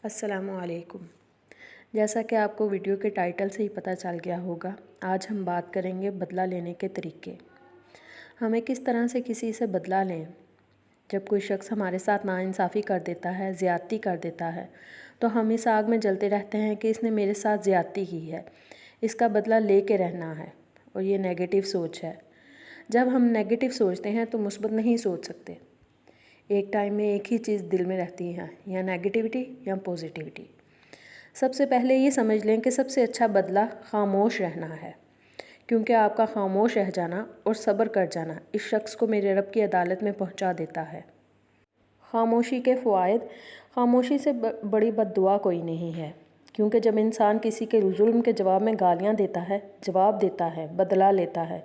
السلام علیکم۔ جیسا کہ آپ کو ویڈیو کے ٹائٹل سے ہی پتہ چل گیا ہوگا، آج ہم بات کریں گے بدلہ لینے کے طریقے۔ ہمیں کس طرح سے کسی سے بدلہ لیں۔ جب کوئی شخص ہمارے ساتھ ناانصافی کر دیتا ہے، زیادتی کر دیتا ہے، تو ہم اس آگ میں جلتے رہتے ہیں کہ اس نے میرے ساتھ زیادتی کی ہے، اس کا بدلہ لے کے رہنا ہے، اور یہ نیگیٹو سوچ ہے۔ جب ہم نیگیٹو سوچتے ہیں تو مثبت نہیں سوچ سکتے۔ ایک ٹائم میں ایک ہی چیز دل میں رہتی ہے، یا نیگیٹیوٹی یا پوزیٹیوٹی۔ سب سے پہلے یہ سمجھ لیں کہ سب سے اچھا بدلہ خاموش رہنا ہے، کیونکہ آپ کا خاموش رہ جانا اور صبر کر جانا اس شخص کو میرے رب کی عدالت میں پہنچا دیتا ہے۔ خاموشی کے فوائد۔ خاموشی سے بڑی بد دعا کوئی نہیں ہے، کیونکہ جب انسان کسی کے ظلم کے جواب میں گالیاں دیتا ہے، جواب دیتا ہے، بدلہ لیتا ہے،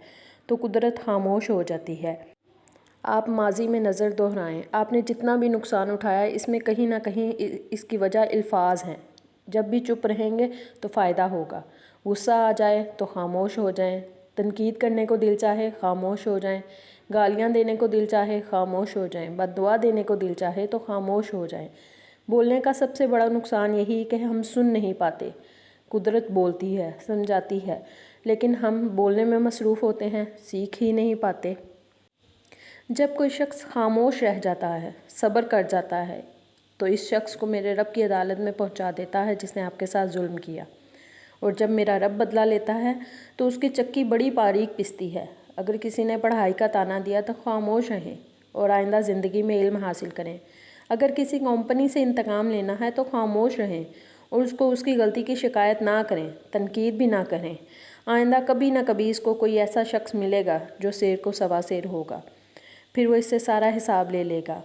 تو قدرت خاموش ہو جاتی ہے۔ آپ ماضی میں نظر دہرائیں، آپ نے جتنا بھی نقصان اٹھایا اس میں کہیں نہ کہیں اس کی وجہ الفاظ ہیں۔ جب بھی چپ رہیں گے تو فائدہ ہوگا۔ غصہ آ جائے تو خاموش ہو جائیں، تنقید کرنے کو دل چاہے خاموش ہو جائیں، گالیاں دینے کو دل چاہے خاموش ہو جائیں، بد دعا دینے کو دل چاہے تو خاموش ہو جائیں۔ بولنے کا سب سے بڑا نقصان یہی کہ ہم سن نہیں پاتے۔ قدرت بولتی ہے، سمجھاتی ہے، لیکن ہم بولنے میں مصروف ہوتے ہیں، سیکھ ہی نہیں پاتے۔ جب کوئی شخص خاموش رہ جاتا ہے، صبر کر جاتا ہے، تو اس شخص کو میرے رب کی عدالت میں پہنچا دیتا ہے جس نے آپ کے ساتھ ظلم کیا۔ اور جب میرا رب بدلہ لیتا ہے تو اس کی چکی بڑی باریک پستی ہے۔ اگر کسی نے پڑھائی کا طعنہ دیا تو خاموش رہیں اور آئندہ زندگی میں علم حاصل کریں۔ اگر کسی کمپنی سے انتقام لینا ہے تو خاموش رہیں اور اس کو اس کی غلطی کی شکایت نہ کریں، تنقید بھی نہ کریں۔ آئندہ کبھی نہ کبھی اس کو کوئی ایسا شخص ملے گا جو سیر کو سوا سیر ہوگا، پھر وہ اس سے سارا حساب لے لے گا۔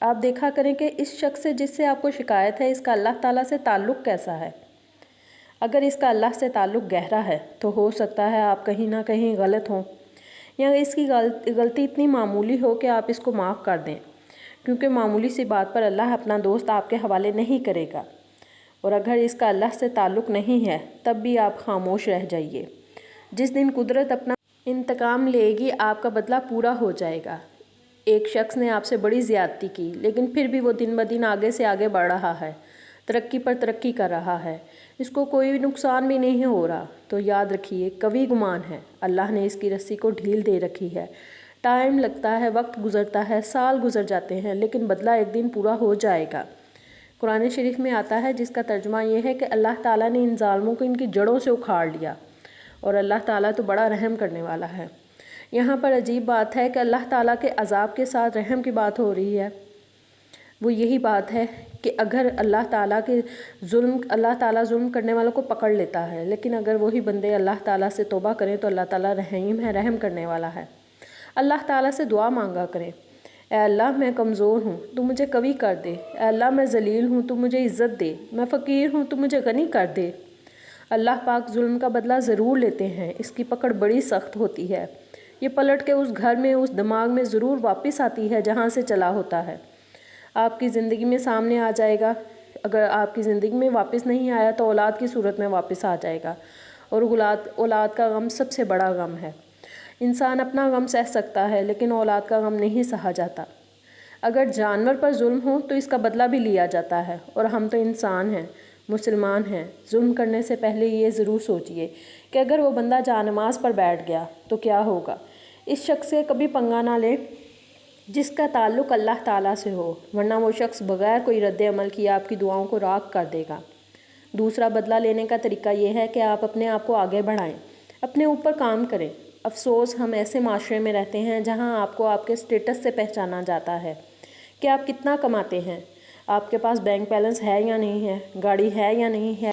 آپ دیکھا کریں کہ اس شخص سے جس سے آپ کو شکایت ہے، اس کا اللہ تعالیٰ سے تعلق کیسا ہے۔ اگر اس کا اللہ سے تعلق گہرا ہے تو ہو سکتا ہے آپ کہیں نہ کہیں غلط ہوں، یا اس کی غلطی اتنی معمولی ہو کہ آپ اس کو معاف کر دیں، کیونکہ معمولی سی بات پر اللہ اپنا دوست آپ کے حوالے نہیں کرے گا۔ اور اگر اس کا اللہ سے تعلق نہیں ہے تب بھی آپ خاموش رہ جائیے۔ جس دن قدرت اپنا انتقام لے گی آپ کا بدلہ پورا ہو جائے گا۔ ایک شخص نے آپ سے بڑی زیادتی کی، لیکن پھر بھی وہ دن بدن آگے سے آگے بڑھ رہا ہے، ترقی پر ترقی کر رہا ہے، اس کو کوئی نقصان بھی نہیں ہو رہا، تو یاد رکھیے کوئی گمان ہے، اللہ نے اس کی رسی کو ڈھیل دے رکھی ہے۔ ٹائم لگتا ہے، وقت گزرتا ہے، سال گزر جاتے ہیں، لیکن بدلہ ایک دن پورا ہو جائے گا۔ قرآن شریف میں آتا ہے، جس کا ترجمہ یہ ہے کہ اللہ تعالیٰ نے ان ظالموں کو ان کی جڑوں سے اکھاڑ لیا، اور اللہ تعالیٰ تو بڑا رحم کرنے والا ہے۔ یہاں پر عجیب بات ہے کہ اللہ تعالیٰ کے عذاب کے ساتھ رحم کی بات ہو رہی ہے۔ وہ یہی بات ہے کہ اگر اللہ تعالیٰ ظلم کرنے والوں کو پکڑ لیتا ہے، لیکن اگر وہی بندے اللہ تعالیٰ سے توبہ کریں تو اللہ تعالیٰ رحیم ہے، رحم کرنے والا ہے۔ اللہ تعالیٰ سے دعا مانگا کریں، اے اللہ میں کمزور ہوں تو مجھے قوی کر دے، اے اللہ میں ذلیل ہوں تو مجھے عزت دے، میں فقیر ہوں تو مجھے غنی کر دے۔ اللہ پاک ظلم کا بدلہ ضرور لیتے ہیں، اس کی پکڑ بڑی سخت ہوتی ہے۔ یہ پلٹ کے اس گھر میں، اس دماغ میں ضرور واپس آتی ہے جہاں سے چلا ہوتا ہے۔ آپ کی زندگی میں سامنے آ جائے گا۔ اگر آپ کی زندگی میں واپس نہیں آیا تو اولاد کی صورت میں واپس آ جائے گا، اور اولاد کا غم سب سے بڑا غم ہے۔ انسان اپنا غم سہ سکتا ہے، لیکن اولاد کا غم نہیں سہا جاتا۔ اگر جانور پر ظلم ہو تو اس کا بدلہ بھی لیا جاتا ہے، اور ہم تو انسان ہیں، مسلمان ہیں۔ ظلم کرنے سے پہلے یہ ضرور سوچئے کہ اگر وہ بندہ جانماز پر بیٹھ گیا تو کیا ہوگا۔ اس شخص سے کبھی پنگا نہ لیں جس کا تعلق اللہ تعالیٰ سے ہو، ورنہ وہ شخص بغیر کوئی رد عمل کیے آپ کی دعاؤں کو راکھ کر دے گا۔ دوسرا بدلہ لینے کا طریقہ یہ ہے کہ آپ اپنے آپ کو آگے بڑھائیں، اپنے اوپر کام کریں۔ افسوس، ہم ایسے معاشرے میں رہتے ہیں جہاں آپ کو آپ کے سٹیٹس سے پہچانا جاتا ہے کہ آپ کتنا کماتے ہیں، آپ کے پاس بینک بیلنس ہے یا نہیں ہے، گاڑی ہے یا نہیں ہے۔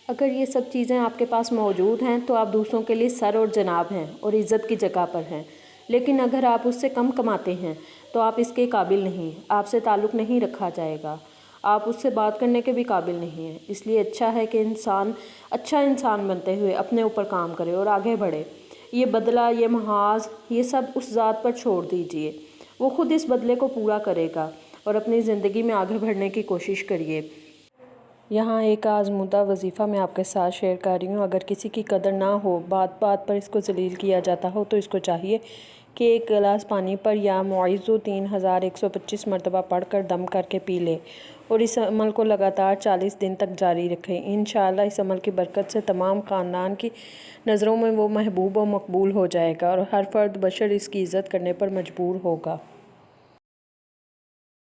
اگر یہ سب چیزیں آپ کے پاس موجود ہیں تو آپ دوسروں کے لیے سر اور جناب ہیں اور عزت کی جگہ پر ہیں، لیکن اگر آپ اس سے کم کماتے ہیں تو آپ اس کے قابل نہیں، آپ سے تعلق نہیں رکھا جائے گا، آپ اس سے بات کرنے کے بھی قابل نہیں ہیں۔ اس لیے اچھا ہے کہ اچھا انسان بنتے ہوئے اپنے اوپر کام کرے اور آگے بڑھے۔ یہ بدلہ، یہ محاذ، یہ سب اس ذات پر چھوڑ دیجئے، وہ خود اس بدلے کو پورا کرے گا، اور اپنی زندگی میں آگے بڑھنے کی کوشش کریے۔ یہاں ایک آزمودہ وظیفہ میں آپ کے ساتھ شیئر کر رہی ہوں۔ اگر کسی کی قدر نہ ہو، بات بات پر اس کو ذلیل کیا جاتا ہو، تو اس کو چاہیے کہ ایک گلاس پانی پر یا معوذ 3125 مرتبہ پڑھ کر دم کر کے پی لے، اور اس عمل کو لگاتار 40 دن تک جاری رکھیں۔ انشاءاللہ اس عمل کی برکت سے تمام خاندان کی نظروں میں وہ محبوب و مقبول ہو جائے گا اور ہر فرد بشر اس کی عزت کرنے پر مجبور ہوگا۔